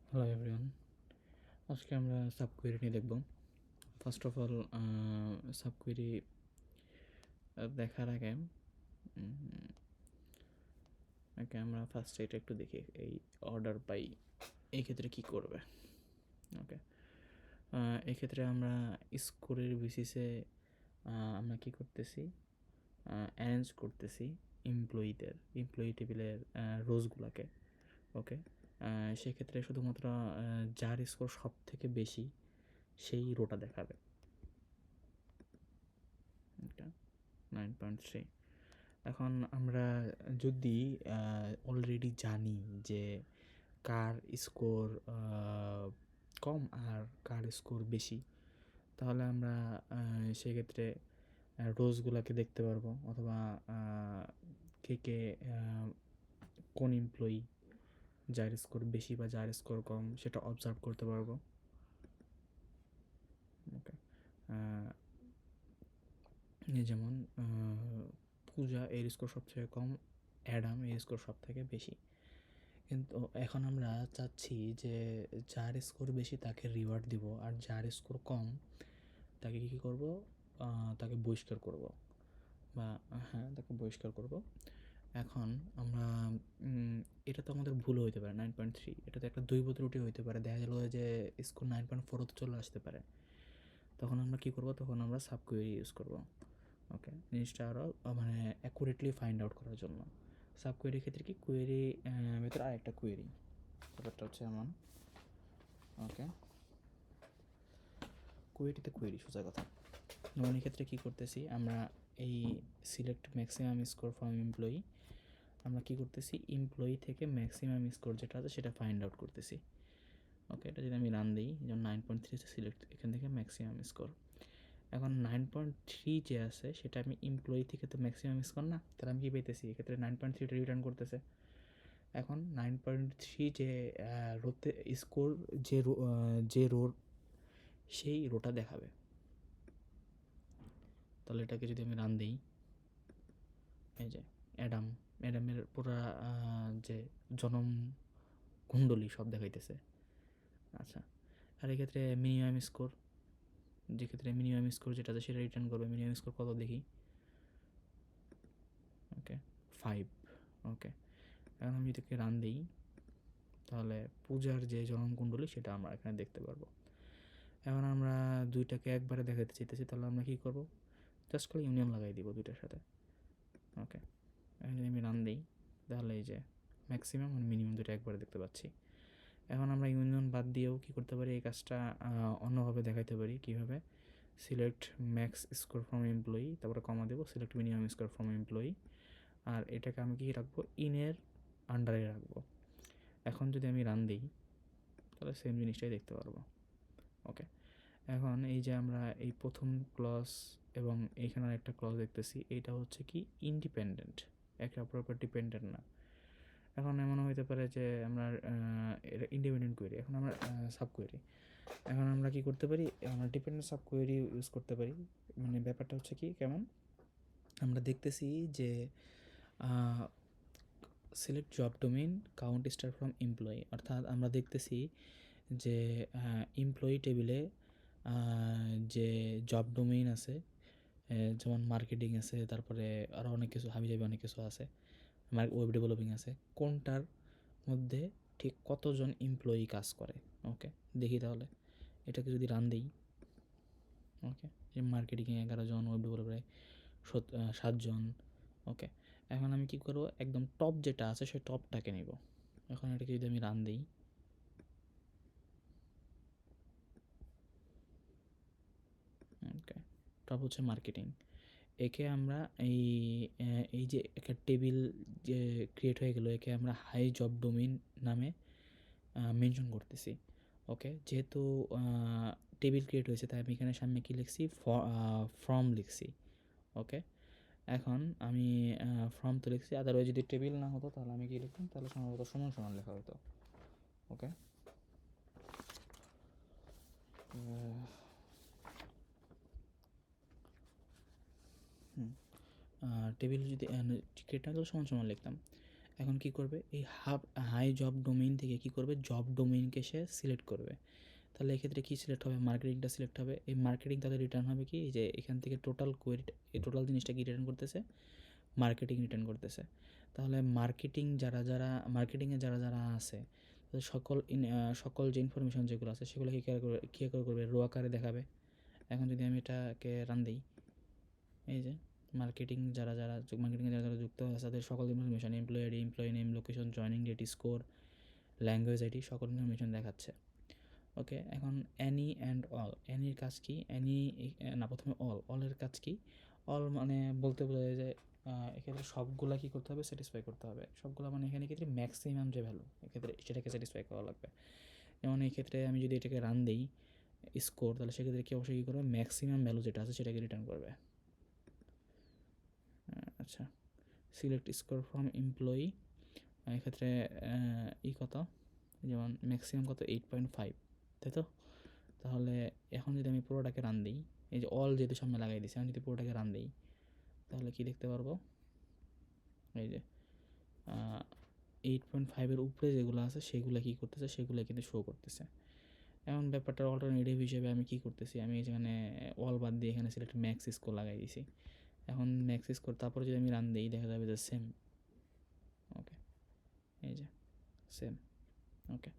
Hello everyone, আজকে আমরা সাবকুয়েরি নিয়ে দেখব। ফার্স্ট অফ অল সাবকুয়েরি দেখার আগে আমরা ফার্স্ট এটা একটু দেখি এই অর্ডার পাই এই ক্ষেত্রে কী করবে। ওকে, এক্ষেত্রে আমরা স্কোরের বেসিসে আমরা কী করতেছি, অ্যারেঞ্জ করতেছি এমপ্লয়ি টেবিলের রোজগুলোকে। ওকে, সেক্ষেত্রে শুধুমাত্র যার স্কোর সব থেকে বেশি সেই রোটা দেখাবে। ওকে, 9.3। এখন আমরা যদি অলরেডি জানি যে কার স্কোর কম আর কার স্কোর বেশি, তাহলে আমরা সেক্ষেত্রে রোজগুলোকে দেখতে পারবো, অথবা কে কে কোন এমপ্লয়ি যার স্কোর বেশি বা যার স্কোর কম সেটা অবজার্ভ করতে পারবো। ওকে, যেমন পূজা এর স্কোর সবথেকে কম, অ্যাডাম এর স্কোর সব থেকে বেশি। কিন্তু এখন আমরা চাচ্ছি যে যার স্কোর বেশি তাকে রিওয়ার্ড দিব, আর যার স্কোর কম তাকে কী করব, তাকে বহিষ্কার করব, বা হ্যাঁ তাকে বহিষ্কার করব। এখন আমরা এটা তো আমাদের ভুল হইতে পারে, 9.3 এটা তো একটা দৈব ত্রুটি হইতে পারে, দেখা গেল যে স্কোর 9.4 চলে আসতে পারে। তখন আমরা কী করব, তখন আমরা সাবকুয়েরি ইউজ করব। ওকে, জিনিসটা আরও মানে অ্যাকুরেটলি ফাইন্ড আউট করার জন্য। সাবকুয়েরির ক্ষেত্রে কি কোয়েরি ভেতরে আরেকটা কোয়েরি, ব্যাপারটা হচ্ছে এমন। ওকে, কোয়েরিতে কোয়েরি সোজা কথা। যেমন ক্ষেত্রে কী করতেছি আমরা, এই select maximum score from employee, আমরা কী করতেছি এমপ্লয়ি থেকে ম্যাক্সিমাম স্কোর যেটা আছে সেটা ফাইন্ড আউট করতেছি। ওকে, এটা যদি আমি রান দিই, যেমন 9.3 সিলেক্ট, এখান থেকে ম্যাক্সিমাম স্কোর। এখন 9.3 যে আছে সেটা আমি এমপ্লয়ি থেকে তো ম্যাক্সিমাম স্কোর না, তাহলে আমি কী পেতেছি, এক্ষেত্রে 9.3টা রিটার্ন করতেছে। এখন 9.3 যে রোতে স্কোর, যে রোর সেই রোটা দেখাবে। তাহলে এটাকে যদি আমি রান দিই, এই যে অ্যাডামের পুরা যে জনম কুণ্ডলী সব দেখাইতেছে। আচ্ছা, আর এক্ষেত্রে মিনিমাম স্কোর, যেক্ষেত্রে মিনিমাম স্কোর যেটা আছে সেটা রিটার্ন করবে। মিনিমাম স্কোর কত দেখি, ওকে 5। ওকে, এখন আমি এটাকে রান দিই, তাহলে পূজার যে জনমকুণ্ডলী সেটা আমরা এখানে দেখতে পারবো। এখন আমরা দুইটাকে একবারে দেখাতে চাইতেছি, তাহলে আমরা কী করবো, জাস্ট করে ইউনিয়ন লাগাই দিব দুইটার সাথে। ওকে, এখন যদি আমি রান দিই, তাহলে এই যে ম্যাক্সিমাম আর মিনিমাম দুটো একবারে দেখতে পাচ্ছি। এখন আমরা ইউনিয়ন বাদ দিয়েও কী করতে পারি, এই কাজটা অন্যভাবে দেখাইতে পারি। কীভাবে, select max score from employee, তারপরে কমা দেবো, select minimum score from employee, আর এটাকে আমি কী রাখবো, ইনের আন্ডারে রাখবো। এখন যদি আমি রান দিই, তাহলে সেম জিনিসটাই দেখতে পারবো। ওকে, এখন এই যে আমরা এই প্রথম ক্লজ এবং এইখানে একটা ক্লজ দেখতেছি, এইটা হচ্ছে কি ইন্ডিপেন্ডেন্ট, একে অপরের উপর ডিপেন্ডেন্ট না। এখন এমনও হতে পারে যে আমরা এটা ইন্ডিপেন্ডেন্ট কোয়েরি, এখন আমরা সাব কোয়েরি, এখন আমরা কী করতে পারি, আমরা ডিপেন্ডেন্ট সাব কোয়েরি ইউজ করতে পারি। মানে ব্যাপারটা হচ্ছে কি কেমন, আমরা দেখতেছি যে select job domain count star from employee, অর্থাৎ আমরা দেখতেছি যে এমপ্লয়ি টেবিলে যে জব ডোমেইন আছে, যেমন মার্কেটিং আছে, তারপরে আরও অনেক কিছু হাবিজাবি অনেক কিছু আছে, ওয়েব ডেভেলপিং আছে, কোনটার মধ্যে ঠিক কতজন এমপ্লয়ি কাজ করে। ওকে, দেখি তাহলে এটাকে যদি রান দিই, ওকে, যে মার্কেটিংয়ে 11 জন, ওয়েব ডেভেলপারে 7 জন। ওকে, এখন আমি কী করবো, একদম টপ যেটা আছে সেই টপটাকে নিব। এখন এটাকে যদি আমি রান দিই, ওকে, টপ হচ্ছে মার্কেটিং। একে আমরা এই যে একটা টেবিল যে ক্রিয়েট হয়ে গেলো, একে আমরা হাই জব ডোমেইন নামে মেনশন করতেছি। ওকে, যেহেতু টেবিল ক্রিয়েট হয়েছে তাই আমি এখানে সামনে কী লিখছি, ফর্ম লিখছি। ওকে, এখন আমি ফর্ম তো লিখছি, আদারওয়াইজ যদি টেবিল না হতো তাহলে আমি কী লিখতাম, তাহলে সম্ভবত সমান সমান লেখা হতো। ওকে, টেবিল যদি ক্রিয়েট না হতো সমান সমান লিখতাম। এখন কি করবে, এই হাই জব ডোমেইন থেকে কি করবে, জব ডোমেইনকে সে সিলেক্ট করবে। তাহলে এক্ষেত্রে কী সিলেক্ট হবে, মার্কেটিংটা সিলেক্ট হবে। এই মার্কেটিং তাহলে রিটার্ন হবে কি, যে এখান থেকে টোটাল কোয়েরিটা, এই টোটাল জিনিসটা কি রিটার্ন করতেছে, মার্কেটিং রিটার্ন করতেছে। তাহলে মার্কেটিংয়ে যারা যারা আছে সকল যে ইনফরমেশন যেগুলো আছে সেগুলো কী করবে, রো আকারে দেখাবে। এখন যদি আমি এটাকে রান দিই, এই যে মার্কেটিংয়ে যারা যারা যুক্ত আছে তাদের সকল information, employee ID, employee name, location, joining date, score, language ID, সকল ইনফরমেশন দেখাচ্ছে। ওকে, এখন অ্যানি অ্যান্ড অল, অ্যানির কাজ কি, প্রথমে অলের কাজ কি, অল মানে বলতে বোঝায় যে এক্ষেত্রে সবগুলা কী করতে হবে, স্যাটিসফাই করতে হবে। সবগুলো মানে এখানে ক্ষেত্রে ম্যাক্সিমাম যে ভ্যালু এক্ষেত্রে সেটাকে স্যাটিসফাই করা লাগবে। যেমন এই ক্ষেত্রে আমি যদি এটাকে রান দিই স্কোর, তাহলে সেক্ষেত্রে কি অবশ্যই কী করবে, ম্যাক্সিমাম ভ্যালু যেটা আছে সেটাকে রিটার্ন করবে। আচ্ছা, সিলেক্ট স্কোর ফ্রম এমপ্লয়ি, এক্ষেত্রে কত, যেমন ম্যাক্সিমাম কত 8.5, তাই তো। তাহলে এখন যদি আমি পুরোটাকে রান দিই, এই যে অল যেহেতু সামনে লাগাই দিচ্ছি, আমি যদি পুরোটাকে রান দিই তাহলে কি দেখতে পারবো, এই যে 8.5-এর উপরে যেগুলো আছে সেগুলো কী করতেছে, সেগুলো কিন্তু শো করতেছে। এখন ব্যাপারটার অল্টারনেটিভ হিসেবে আমি কী করতেছি, আমি যেখানে অল বাদ দিয়ে এখানে সিলেক্ট ম্যাক্স স্কোর লাগাই দিয়েছি। এখন ম্যাক্স স্কোর, তারপরে যদি আমি রান দিই দেখা যাবে যে সেম। ওকে, এই যে সেম। ওকে,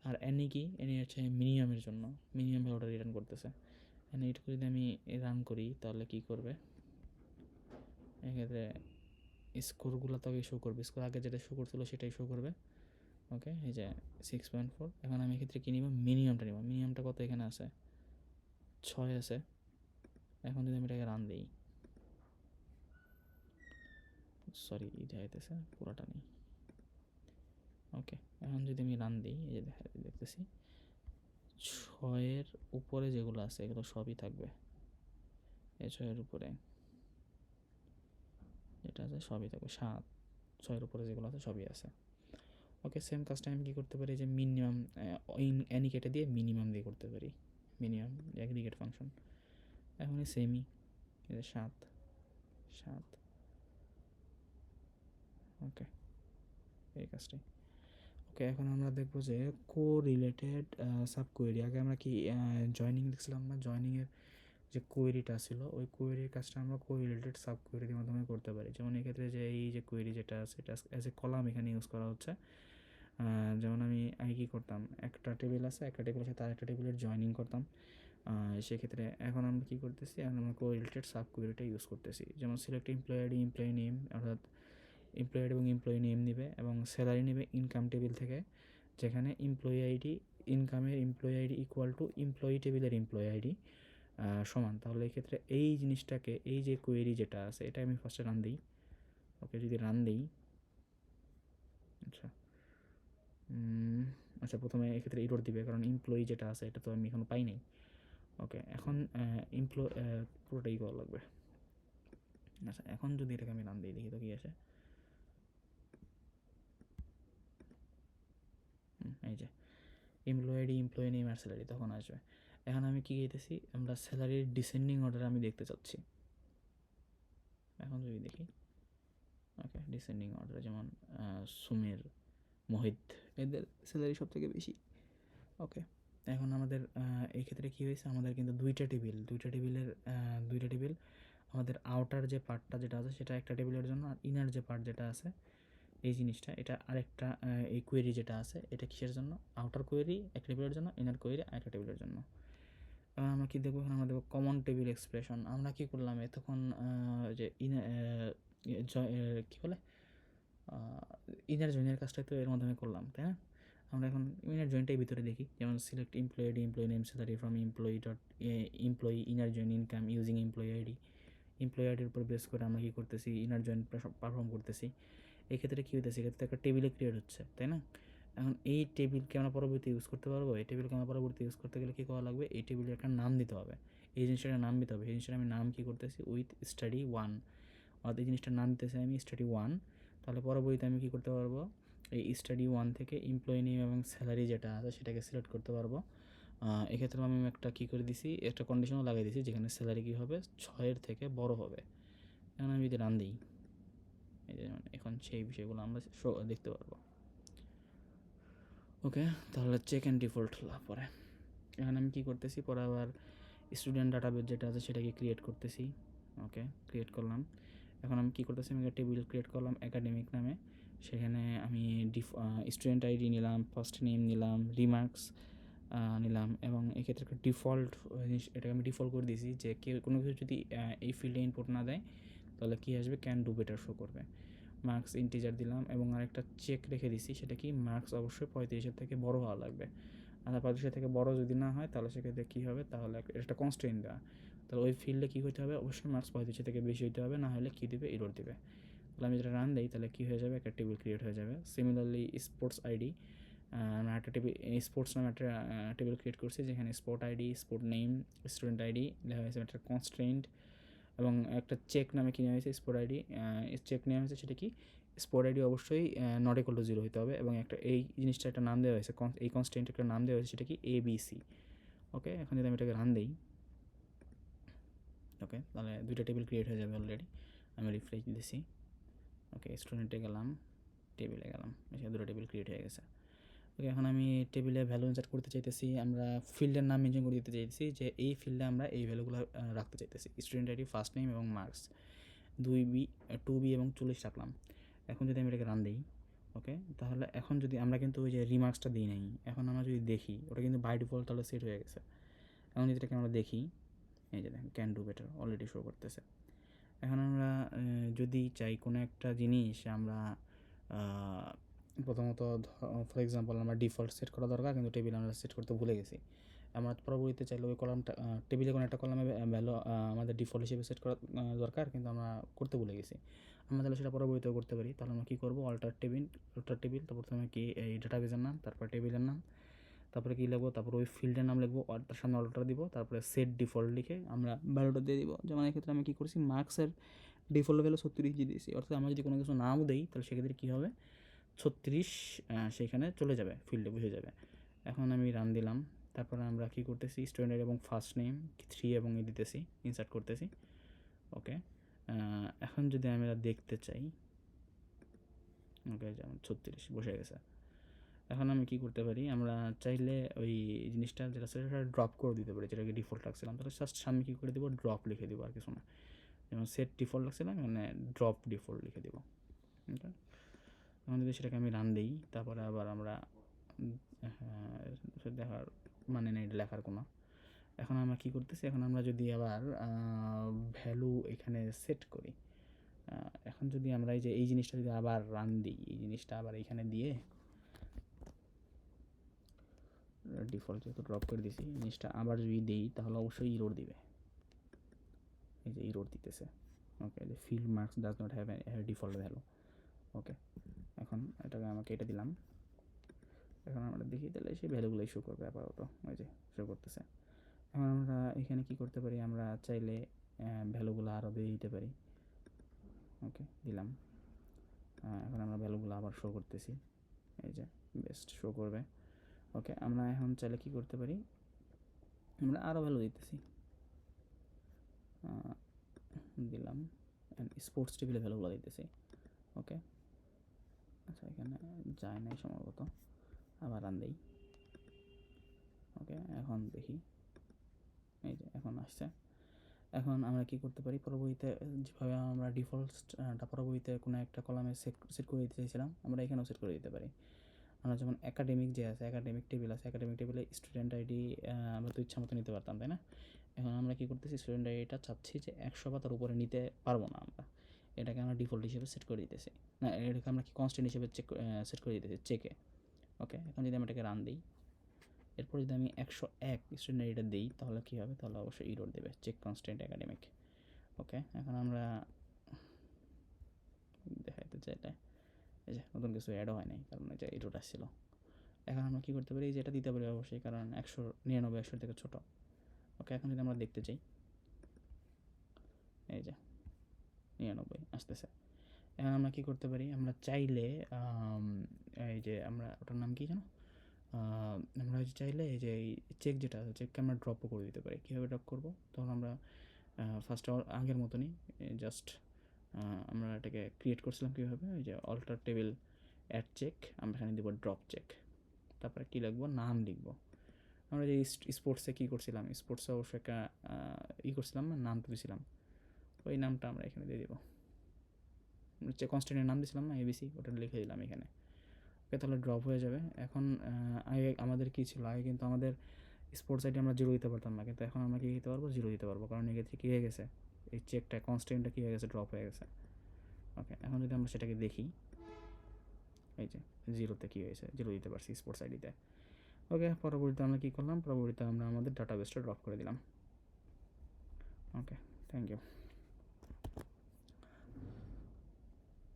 আর এনি কি, এনি হচ্ছে মিনিমামের জন্য, মিনিমাম ভ্যালুটা রিটার্ন করতেছে। এখানে এইটুকু যদি আমি রান করি তাহলে কি করবে, এক্ষেত্রে স্কোরগুলো তবে শো করবে, স্কোর আগে যেটা শো করছিলো সেটাই শো করবে। ওকে, এই যে 6.4। এখন আমি এক্ষেত্রে কী নিব, মিনিমামটা নিব। মিনিমামটা কত এখানে আছে, 6 আছে। এখন যদি আমি এটাকে রান দিই, সরি এটা হইতেছে পুরোটা নেই। ওকে, এখন যদি আমি রান দিই, এই যে দেখতেছি 6-এর উপরে যেগুলো আছে এগুলো সবই থাকবে। এই 6-এর উপরে যেটা আছে সবই থাকবে, 7, 6-এর উপরে যেগুলো আছে সবই আছে। ওকে, সেম কাজটা আমি কী করতে পারি, যে মিনিমাম এনি কেটে দিয়ে মিনিমাম দিয়ে করতে পারি, মিনিমাম অ্যাগ্রিগেট ফাংশন। এখনই সেমই, এই যে 7, 7। ওকে, এই কাজটাই। ওকে, এখন আমরা দেখবো যে কোরিলেটেড সাব কোয়েরি। আগে আমরা কি জয়নিং দেখছিলাম না, জয়নিংয়ের যে কোয়েরিটা ছিল ওই কোয়েরির কাজটা আমরা কোরিলেটেড সাব কোয়েরির মাধ্যমে করতে পারি। যেমন এক্ষেত্রে যে এই যে কোয়েরি যেটা আছে এটা অ্যাজ এ কলাম এখানে ইউজ করা হচ্ছে। যেমন আমি আগে কী করতাম, একটা টেবিল আছে, একটা টেবিলের সাথে আরেকটা টেবিলের জয়নিং করতাম। সেক্ষেত্রে এখন আমরা কী করতেছি, এখন আমরা কোরিলেটেড সাব কোয়েরিটা ইউজ করতেছি। যেমন select employee ID, employee name, অর্থাৎ এমপ্লয়ি আইডি এবং এমপ্লয়ি নেম নেবে, এবং স্যালারি নেবে ইনকাম টেবিল থেকে, যেখানে এমপ্লয়ি আইডি, ইনকামের employee ID equal to employee টেবিলের এমপ্লয়ি আইডি সমান। তাহলে এক্ষেত্রে এই জিনিসটাকে, এই যে কোয়েরি যেটা আছে এটা আমি ফার্স্টে রান দিই। ওকে, যদি রান দিই, আচ্ছা আচ্ছা প্রথমে এক্ষেত্রে এরর দিবে, কারণ এমপ্লয়ি যেটা আছে এটা তো আমি এখন পাই নাই। ওকে, এখন পুরোটাই করা লাগবে। আচ্ছা, এখন যদি এটাকে আমি রান দিই দেখি তো কী আসে। এই যে এমপ্লয়ি আইডি, এমপ্লয়ি নেম আর স্যালারি তখন আসবে। এখন আমি কী চাইতেছি, আমরা স্যালারির ডিসেন্ডিং অর্ডারে আমি দেখতে চাচ্ছি। এখন যদি দেখি, ওকে ডিসেন্ডিং অর্ডারে, যেমন সুমের, মোহিত, এদের স্যালারি সব থেকে বেশি। ওকে, এখন আমাদের এই ক্ষেত্রে কী হয়েছে, আমাদের কিন্তু দুইটা টেবিল, আমাদের আউটার যে পার্টটা যেটা আছে সেটা একটা টেবিলের জন্য, আর ইনার যে পার্ট যেটা আছে এই জিনিসটা এটা আরেকটা, এই কোয়েরি যেটা আছে এটা কিসের জন্য, আউটার কোয়েরি একটা টেবিলের জন্য, ইনার কোয়েরি আরেকটা টেবিলের জন্য। এবার আমরা কী দেখবো, এখানে আমরা দেখবো কমন টেবিল এক্সপ্রেশন। আমরা কী করলাম এতক্ষণ, যে কী বলে ইনার জয়েনের কাজটা তো এর মাধ্যমে করলাম, তাই না। আমরা এখন ইনার জয়েনটাই ভিতরে দেখি, যেমন select employee ID, employee name, salary from employee inner join income using employee ID. Employee আইডির উপর বেস করে আমরা কী করতেছি, ইনার জয়েন পারফর্ম করতেছি। এক্ষেত্রে কী হইতেছে, এক্ষেত্রে একটা টেবিলে ক্রিয়েট হচ্ছে, তাই না। এখন এই টেবিলকে আমরা পরবর্তী ইউজ করতে পারবো, এই টেবিলকে আমরা পরবর্তী ইউজ করতে গেলে কী করা লাগবে, এই টেবিলের একটা নাম দিতে হবে, এই জিনিসটার নাম দিতে হবে। এই জিনিসটার আমি নাম কী করতেছি, উইথ স্টাডি 1, অর্থাৎ এই জিনিসটার নাম দিতেছি আমি স্টাডি 1। তাহলে পরবর্তীতে আমি কী করতে পারবো, এই স্টাডি 1 থেকে এমপ্লয়ি নেম এবং স্যালারি যেটা আছে সেটাকে সিলেক্ট করতে পারবো। এক্ষেত্রে আমি একটা কী করে দিছি, একটা কন্ডিশনও লাগিয়ে দিছি, যেখানে স্যালারি কী হবে 6-এর থেকে বড় হবে। এখন আমি যদি রান দিই, এই যে এখন সেই বিষয়গুলো আমরা দেখতে পারবো। ওকে, তাহলে চেক অ্যান্ড ডিফল্ট পরে এখন আমি কী করতেছি, পরে আবার স্টুডেন্ট ডাটাবেস যেটা আছে সেটাকে ক্রিয়েট করতেছি। ওকে, ক্রিয়েট করলাম। এখন আমি কী করতেছি, আমি একটা টেবিল ক্রিয়েট করলাম একাডেমিক নামে। সেখানে আমি স্টুডেন্ট আইডি নিলাম, ফার্স্ট নেম নিলাম, রিমার্কস নিলাম, এবং এক্ষেত্রে একটা ডিফল্ট জিনিস, এটাকে আমি ডিফল্ট করে দিয়েছি যে কেউ কোনো কিছু যদি এই ফিল্ডে ইনপুট না দেয় তাহলে কী আসবে, ক্যান ডু বেটার শো করবে। মার্কস ইন্টিজার দিলাম এবং আরেকটা চেক রেখে দিছি, সেটা কি মার্কস অবশ্যই 35-এর থেকে বড় হওয়া লাগবে। আর 35-এর থেকে বড় যদি না হয় তাহলে সেক্ষেত্রে কী হবে, তাহলে একটা কনস্ট্রেন্ট দেওয়া, তাহলে ওই ফিল্ডে কী হতে হবে, অবশ্যই মার্কস 35-এর থেকে বেশি হতে হবে, না হলে কী দেবে, এরর দেবে। তাহলে আমি যেটা রান দিই তাহলে কী হয়ে যাবে, একটা টেবিল ক্রিয়েট হয়ে যাবে। সিমিলারলি স্পোর্টস আইডি, আমরা একটা টেবিল স্পোর্টস নামে একটা টেবিল ক্রিয়েট করছি, যেখানে sport ID, sport name, student ID লেখা হয়েছে, একটা কনস্ট্রেন্ট, এবং একটা চেক নামে কিনে হয়েছে স্পোর্ট আইডি, চেক নেওয়া হয়েছে, সেটা কি স্পোর্ট আইডি অবশ্যই নট ইকুয়াল টু 0 হতে হবে, এবং একটা এই জিনিসটা একটা নাম দেওয়া হয়েছে, এই কনস্ট্যান্ট একটা নাম দেওয়া হয়েছে, সেটা কি ABC। ওকে, এখন যদি আমি এটাকে রান দিই, ওকে, তাহলে দুইটা টেবিল ক্রিয়েট হয়ে যাবে অলরেডি। আমি রিফ্রেশ দিতেছি। ওকে, স্টুডেন্টে গেলাম, টেবিলে গেলাম, এসে দুটো টেবিল ক্রিয়েট হয়ে গেছে। ওকে, এখন আমি টেবিলে ভ্যালু ইনসার্ট করতে চাইতেছি, আমরা ফিল্ডের নাম মেনশন করে দিতে চাইতেছি যে এই ফিল্ডে আমরা এই ভ্যালুগুলো রাখতে চাইতেছি, স্টুডেন্ট আইডি, ফার্স্ট নেম এবং মার্কস 2B 2B এবং 40 রাখলাম। এখন যদি আমি এটাকে রান দিই, ওকে, তাহলে এখন যদি আমরা কিন্তু ওই যে রিমার্কসটা দিই নাই, এখন আমরা যদি দেখি ওটা কিন্তু বাই ডিফল্ট তাহলে সেট হয়ে গেছে। এখন যদি এটাকে আমরা দেখি, এই যে দেখেন can do better already show করতেছে। এখন আমরা যদি চাই কোনো একটা জিনিস আমরা প্রথমত, ফর এক্সাম্পল আমরা ডিফল্ট সেট করা দরকার, কিন্তু টেবিল আমরা সেট করতে ভুলে গেছি। আমরা পরবর্তীতে চাইলে ওই কলামটা টেবিলে কোনো একটা কলামে ভ্যালু আমাদের ডিফল্ট হিসেবে সেট করা দরকার, কিন্তু আমরা করতে ভুলে গেছি। আমরা তাহলে সেটা পরবর্তীতেও করতে পারি। তাহলে আমরা কী করবো, অল্টার টেবিল, তারপর প্রথমে কি এই ডাটাবেসের নাম, তারপর টেবিলের নাম, তারপরে কী লিখবো, তারপর ওই ফিল্ডের নাম লিখবো, তার সামনে অল্টার দিব, তারপরে সেট ডিফল্ট লিখে আমরা ভ্যালুটা দিয়ে দিব। যেমন এক্ষেত্রে আমি কী করছি, মার্কসের ডিফল্ট ভ্যালু 36 দিয়ে দিয়েছি। অর্থাৎ আমরা যদি কোনো কিছু নাম দিই তাহলে সেক্ষেত্রে কী হবে, 36 সেখানে চলে যাবে, ফিল্ডে বুঝে যাবে। এখন আমি রান দিলাম। তারপরে আমরা কী করতেছি, স্টুডেন্ট এবং ফার্স্ট নেম 3 এবং দিতেছি, ইনসার্ট করতেছি। ওকে, এখন যদি আমরা দেখতে চাই, ওকে, যেমন 36 বসে গেছে। এখন আমি কী করতে পারি, আমরা চাইলে ওই জিনিসটা যেটা সেটা ড্রপ করে দিতে পারি, যেটাকে ডিফল্ট রাখছিলাম, তাহলে জাস্ট সামনে কী করে দেবো, ড্রপ লিখে দেবো, আর কিছু না। যেমন সেট ডিফল্ট রাখছিলাম, মানে ড্রপ ডিফল্ট লিখে দেবো। ওকে, এখন যদি সেটাকে আমি রান দিই, তারপরে আবার আমরা দেখার মানে নেই লেখার কোনো। এখন আমরা কী করতেছি, এখন আমরা যদি আবার ভ্যালু এখানে সেট করি, এখন যদি আমরা এই যে এই জিনিসটা যদি আবার রান দিই, এই জিনিসটা আবার এখানে দিয়ে ডিফল্ট যেহেতু ড্রপ করে দিয়েছি, জিনিসটা আবার যদি দিই তাহলে অবশ্যই ইরোর দিবে। এই যে ইরোর দিতেছে। ওকে, যে field marks does not have default value. Okay, এখন এটাকে আমাকে এটা দিলাম। এখন আমরা দেখি তাহলে সেই ভ্যালুগুলোই শো করবে আপাতত, ওই যে শো করতেছে। এখন আমরা এখানে কি করতে পারি, আমরা চাইলে ভ্যালুগুলো আরও দিয়ে দিতে পারি। ওকে, দিলাম। এখন আমরা ভ্যালুগুলো আবার শো করতেছি, এই যে বেস্ট শো করবে। ওকে, আমরা এখন চাইলে কি করতে পারি, আমরা আরও ভ্যালু দিতেছি, দিলাম, স্পোর্টস টেবিলে ভ্যালুগুলো দিতেছি। ওকে, আচ্ছা এখানে যায় নাই সম্ভবত, আবার রান দিই। ওকে, এখন দেখি, এই যে এখন আসছে। এখন আমরা কি করতে পারি, পরবর্তীতে যেভাবে আমরা ডিফল্টটা পরবর্তীতে কোনো একটা কলামে সেট করে দিতে চাইছিলাম, আমরা এখানেও সেট করে দিতে পারি। আমরা যেমন একাডেমিক যে আছে, একাডেমিক টেবিল আছে, একাডেমিক টেবিলে স্টুডেন্ট আইডি আমরা তো ইচ্ছা মতো নিতে পারতাম, তাই না? এখন আমরা কী করতেছি, স্টুডেন্ট আইডিটা চাচ্ছি যে 100 বা তার উপরে নিতে পারবো না আমরা, এটাকে আমরা ডিফল্ট হিসেবে সেট করে দিতেছি, না এটাকে আমরা কি কনস্ট্যান্ট হিসেবে সেট করে দিতেছি চেকে। ওকে, এখন যদি আমি এটাকে রান দিই, এরপর যদি আমি 101 স্টুডেন্ট আইডিটা দিই তাহলে কী হবে, তাহলে অবশ্যই ইরোর দেবে, চেক কনস্ট্যান্ট একাডেমিক। ওকে, এখন আমরা দেখাইতে চাইলে এই যে নতুন কিছু অ্যাডও হয় নাই, কারণ যে ইরোর আসছিল। এখন আমরা কী করতে পারি, যে এটা দিতে পারি অবশ্যই, কারণ 199 100 থেকে ছোটো। ওকে, এখন যদি আমরা দেখতে চাই, এই যে 99 আসতেছে। এখন আমরা কী করতে পারি, আমরা চাইলে এই যে আমরা ওটার নাম কী জানো, আমরা চাইলে এই যে চেক যেটা আছে, চেককে আমরা ড্রপও করে দিতে পারি। কীভাবে ড্রপ করবো, তখন আমরা ফার্স্ট আগের মতনই জাস্ট আমরা এটাকে ক্রিয়েট করছিলাম কীভাবে, ওই যে অল্টার টেবিল অ্যাড চেক, আমরা এখানে দেবো ড্রপ চেক, তারপরে কী লিখবো, নাম লিখবো। আমরা যে স্পোর্টসে কী করছিলাম, স্পোর্টসে অবশ্যই একটা করছিলাম না, নামটা দিয়েছিলাম, ওই নামটা আমরা এখানে দিয়ে দেবো। হচ্ছে কনস্ট্যান্টের নাম দিয়েছিলাম না এবিসি, ওটা লিখে দিলাম এখানে। ওকে, তাহলে ড্রপ হয়ে যাবে। এখন আগে আমাদের কী ছিল, আগে কিন্তু আমাদের স্পোর্টস আইডি আমরা 0 দিতে পারতাম না, কিন্তু এখন আমরা কী দিতে পারবো, 0 দিতে পারবো, কারণ এক্ষেত্রে কী হয়ে গেছে, এই চেকটা কনস্ট্যান্টটা কী হয়ে গেছে, ড্রপ হয়ে গেছে। ওকে, এখন যদি আমরা সেটাকে দেখি, এই যে 0তে কী হয়েছে, 0 দিতে পারছি স্পোর্টস আইডিতে। ওকে, পরবর্তীতে আমরা কী করলাম, পরবর্তীতে আমরা আমাদের ডাটাবেসটা ড্রপ করে দিলাম। ওকে, থ্যাংক ইউ।